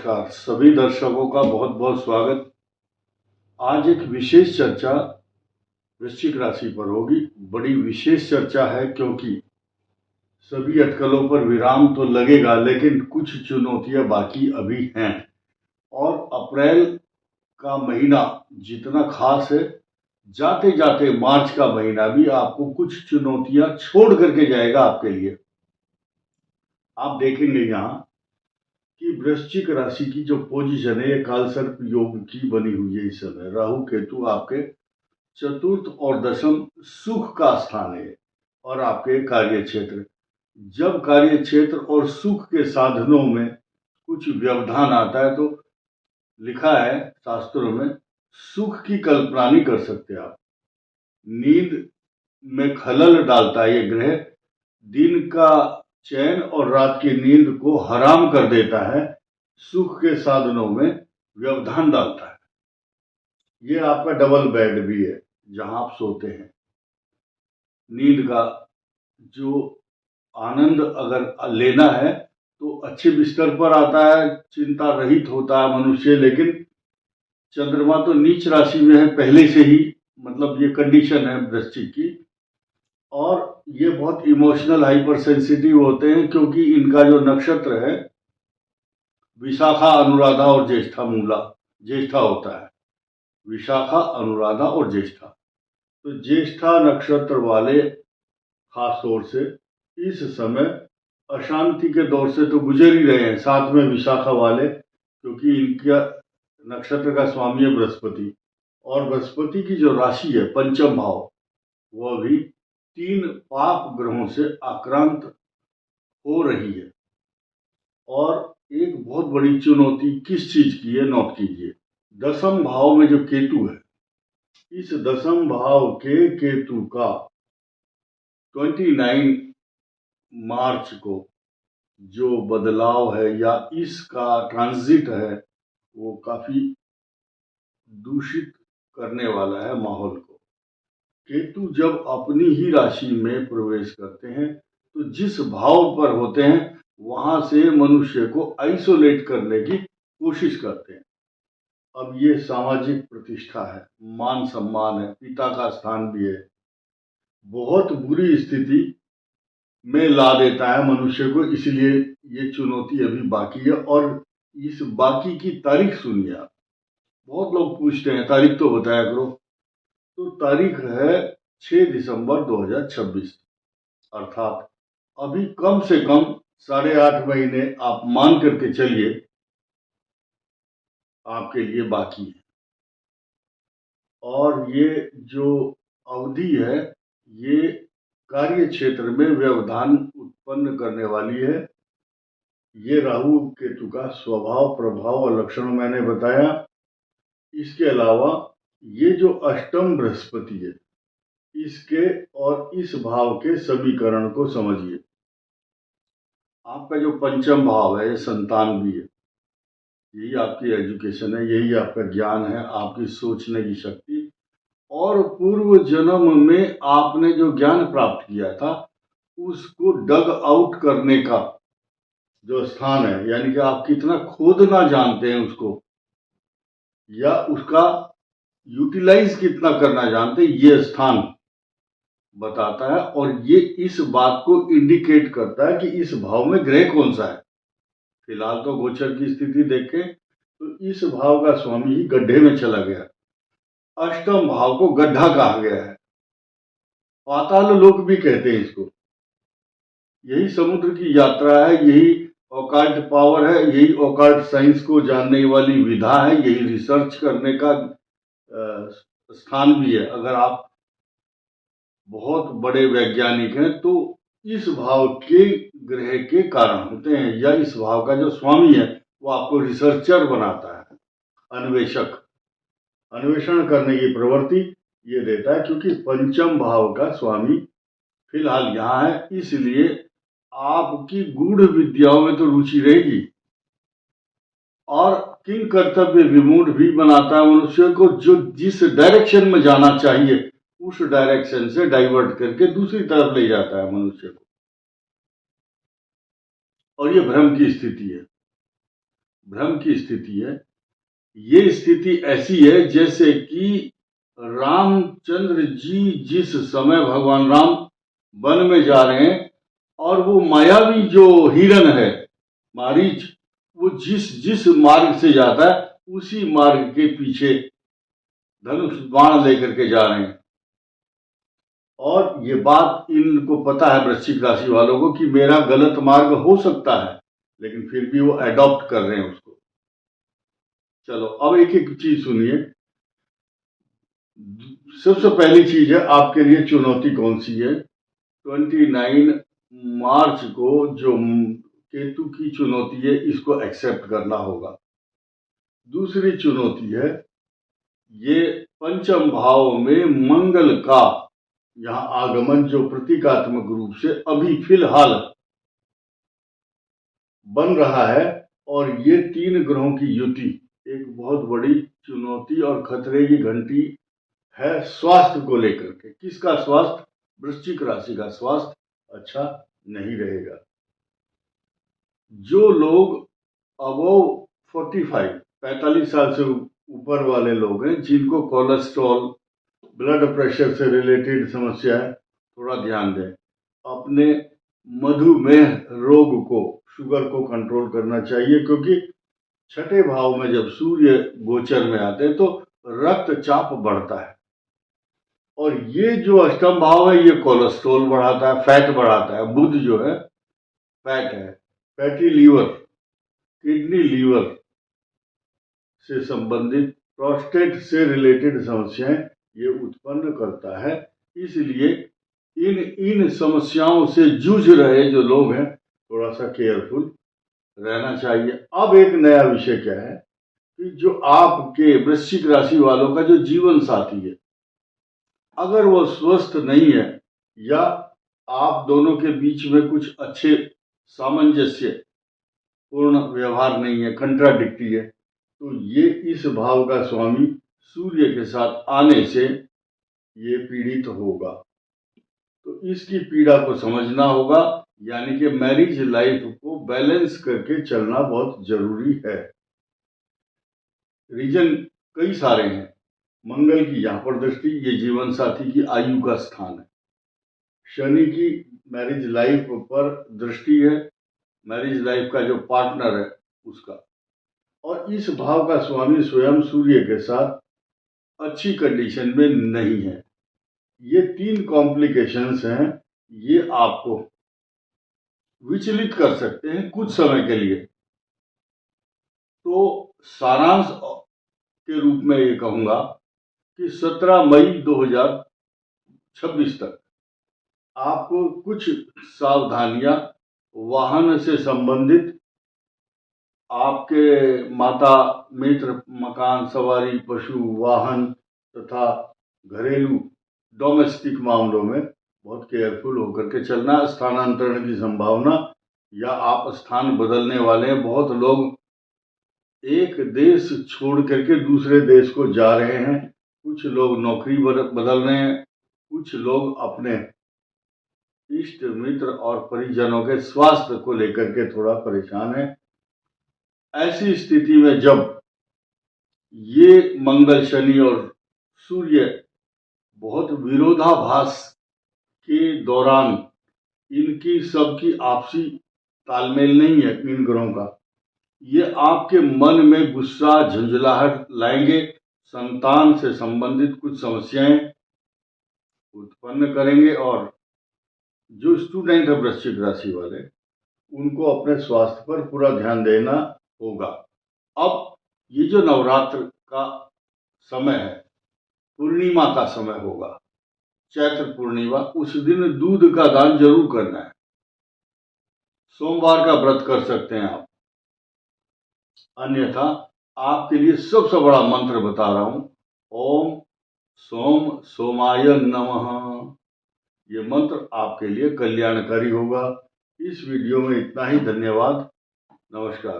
नमस्कार सभी दर्शकों का बहुत बहुत स्वागत। आज एक विशेष चर्चा वृश्चिक राशि पर होगी। बड़ी विशेष चर्चा है क्योंकि सभी अटकलों पर विराम तो लगेगा, लेकिन कुछ चुनौतियां बाकी अभी हैं और अप्रैल का महीना जितना खास है, जाते जाते मार्च का महीना भी आपको कुछ चुनौतियां छोड़ करके जाएगा आपके लिए। आप देखेंगे यहाँ कि वृश्चिक राशि की जो पोजीशन है, ये कालसर्प योग की बनी हुई है। इस समय राहु केतु आपके चतुर्थ और दशम सुख का स्थान है और आपके कार्य क्षेत्र। जब कार्य क्षेत्र और सुख के साधनों में कुछ व्यवधान आता है तो लिखा है शास्त्रों में, सुख की कल्पना नहीं कर सकते आप। नींद में खलल डालता है ये ग्रह, दिन का चैन और रात की नींद को हराम कर देता है, सुख के साधनों में व्यवधान डालता है। ये आपका डबल बेड भी है जहां आप सोते हैं। नींद का जो आनंद अगर लेना है तो अच्छे बिस्तर पर आता है, चिंता रहित होता है मनुष्य। लेकिन चंद्रमा तो नीच राशि में है पहले से ही, मतलब ये कंडीशन है वृश्चिक की। और ये बहुत इमोशनल हाइपर सेंसिटिव होते हैं क्योंकि इनका जो नक्षत्र है विशाखा, अनुराधा और ज्येष्ठा, मूला ज्येष्ठा होता है। विशाखा, अनुराधा और ज्येष्ठा, तो ज्येष्ठा नक्षत्र वाले खास तौर से इस समय अशांति के दौर से तो गुजर ही रहे हैं। साथ में विशाखा वाले, क्योंकि इनका नक्षत्र का स्वामी है बृहस्पति, और बृहस्पति की जो राशि है पंचम भाव, वह भी 3 पाप ग्रहों से आक्रांत हो रही है। और एक बहुत बड़ी चुनौती किस चीज की है, नोट कीजिए। दसम भाव में जो केतु है, इस दसम भाव के केतु का 29 मार्च को जो बदलाव है या इसका ट्रांजिट है, वो काफी दूषित करने वाला है माहौल को। केतु जब अपनी ही राशि में प्रवेश करते हैं तो जिस भाव पर होते हैं वहां से मनुष्य को आइसोलेट करने की कोशिश करते हैं। अब ये सामाजिक प्रतिष्ठा है, मान सम्मान है, पिता का स्थान भी है, बहुत बुरी स्थिति में ला देता है मनुष्य को। इसलिए ये चुनौती अभी बाकी है। और इस बाकी की तारीख सुनिए आप। बहुत लोग पूछते हैं तारीख तो बताया करो, तो तारीख है 6 दिसंबर 2026, अर्थात अभी कम से कम 8.5 महीने आप मान करके चलिए आपके लिए बाकी है। और ये जो अवधि है ये कार्य क्षेत्र में व्यवधान उत्पन्न करने वाली है। ये राहु केतु का स्वभाव, प्रभाव और लक्षण मैंने बताया। इसके अलावा ये जो अष्टम बृहस्पति है, इसके और इस भाव के समीकरण को समझिए। आपका जो पंचम भाव है, संतान भी है, यही आपकी एजुकेशन है, यही आपका ज्ञान है, आपकी सोचने की शक्ति। और पूर्व जन्म में आपने जो ज्ञान प्राप्त किया था उसको डग आउट करने का जो स्थान है, यानी कि आप कितना खोदना जानते हैं उसको, या उसका यूटिलाइज कितना करना जानते हैं, ये स्थान बताता है। और ये इस बात को इंडिकेट करता है कि इस भाव में ग्रह कौन सा है। फिलहाल तो गोचर की स्थिति देखें तो इस भाव का स्वामी ही गड्ढे में चला गया। अष्टम भाव को गड्ढा कहा गया है, पाताल लोक भी कहते हैं इसको। यही समुद्र की यात्रा है, यही ऑकल्ट पावर है, यही ऑकल्ट साइंस को जानने वाली विधा है, यही रिसर्च करने का स्थान भी है। अगर आप बहुत बड़े वैज्ञानिक हैं तो इस भाव के ग्रह के कारण होते हैं, या इस भाव का जो स्वामी है वो आपको रिसर्चर बनाता है, अन्वेषक, अन्वेषण करने की प्रवृत्ति ये देता है। क्योंकि पंचम भाव का स्वामी फिलहाल यहाँ है, इसलिए आपकी गूढ़ विद्याओं में तो रुचि रहेगी। और किंग कर्तव्य विमूढ़ भी बनाता है मनुष्य को, जो जिस डायरेक्शन में जाना चाहिए उस डायरेक्शन से डाइवर्ट करके दूसरी तरफ ले जाता है मनुष्य को। और ये भ्रम की स्थिति है। भ्रम की स्थिति है। ये स्थिति ऐसी है जैसे कि रामचंद्र जी जिस समय भगवान राम वन में जा रहे हैं और वो मायावी जो हिरण है मारीच, वो जिस जिस मार्ग से जाता है उसी मार्ग के पीछे धनुष बाण लेकर के जा रहे हैं। और ये बात इनको पता है वृश्चिक राशि वालों को कि मेरा गलत मार्ग हो सकता है, लेकिन फिर भी वो एडॉप्ट कर रहे हैं उसको। चलो अब एक एक चीज सुनिए। सबसे पहली चीज है आपके लिए चुनौती कौन सी है। 29 मार्च को जो केतु की चुनौती है इसको एक्सेप्ट करना होगा। दूसरी चुनौती है ये पंचम भाव में मंगल का यहां आगमन जो प्रतीकात्मक रूप से अभी फिलहाल बन रहा है, और ये 3 ग्रहों की युति एक बहुत बड़ी चुनौती और खतरे की घंटी है स्वास्थ्य को लेकर के। किसका स्वास्थ्य? वृश्चिक राशि का स्वास्थ्य अच्छा नहीं रहेगा। जो लोग अबव 45 साल से ऊपर वाले लोग हैं जिनको कोलेस्ट्रॉल ब्लड प्रेशर से रिलेटेड समस्या है, थोड़ा ध्यान दें। अपने मधुमेह रोग को, शुगर को कंट्रोल करना चाहिए, क्योंकि छठे भाव में जब सूर्य गोचर में आते हैं तो रक्तचाप बढ़ता है, और ये जो अष्टम भाव है ये कोलेस्ट्रॉल बढ़ाता है, फैट बढ़ाता है। बुध जो है फैट है, फैटी लीवर, किडनी लीवर से संबंधित, प्रोस्टेट से रिलेटेड समस्याएं ये उत्पन्न करता है। इसलिए इन समस्याओं से जूझ रहे जो लोग हैं थोड़ा सा केयरफुल रहना चाहिए। अब एक नया विषय क्या है कि जो आपके वृश्चिक राशि वालों का जो जीवन साथी है, अगर वो स्वस्थ नहीं है या आप दोनों के बीच में कुछ अच्छे सामंजस्य पूर्ण व्यवहार नहीं है, कंट्राडिक्टी है, तो ये इस भाव का स्वामी सूर्य के साथ आने से ये पीड़ित होगा। तो इसकी पीड़ा को समझना होगा, यानी कि मैरिज लाइफ को बैलेंस करके चलना बहुत जरूरी है। रीजन कई सारे हैं। मंगल की यहाँ पर दृष्टि, ये जीवन साथी की आयु का स्थान है। शनि की मैरिज लाइफ पर दृष्टि है, मैरिज लाइफ का जो पार्टनर है उसका, और इस भाव का स्वामी स्वयं सूर्य के साथ अच्छी कंडीशन में नहीं है। ये 3 कॉम्प्लिकेशंस हैं, ये आपको विचलित कर सकते हैं कुछ समय के लिए। तो सारांश के रूप में ये कहूंगा कि 17 मई 2026 तक आपको कुछ सावधानियां वाहन से संबंधित, आपके माता मित्र, मकान, सवारी, पशु, वाहन तथा घरेलू डोमेस्टिक मामलों में बहुत केयरफुल होकर के चलना। स्थानांतरण की संभावना, या आप स्थान बदलने वाले हैं। बहुत लोग एक देश छोड़ करके दूसरे देश को जा रहे हैं, कुछ लोग नौकरी बदल रहे हैं, कुछ लोग अपने इष्ट मित्र और परिजनों के स्वास्थ्य को लेकर के थोड़ा परेशान है। ऐसी स्थिति में जब ये मंगल, शनि और सूर्य बहुत विरोधाभास के दौरान, इनकी सबकी आपसी तालमेल नहीं है इन ग्रहों का, ये आपके मन में गुस्सा, झंझलाहट लाएंगे, संतान से संबंधित कुछ समस्याएं उत्पन्न करेंगे, और जो स्टूडेंट है वृश्चिक राशि वाले, उनको अपने स्वास्थ्य पर पूरा ध्यान देना होगा। अब ये जो नवरात्र का समय है, पूर्णिमा का समय होगा, चैत्र पूर्णिमा, उस दिन दूध का दान जरूर करना है। सोमवार का व्रत कर सकते हैं आप। अन्यथा आपके लिए सबसे बड़ा मंत्र बता रहा हूं, ओम सोम सोमाय नमः। ये मंत्र आपके लिए कल्याणकारी होगा। इस वीडियो में इतना ही। धन्यवाद, नमस्कार।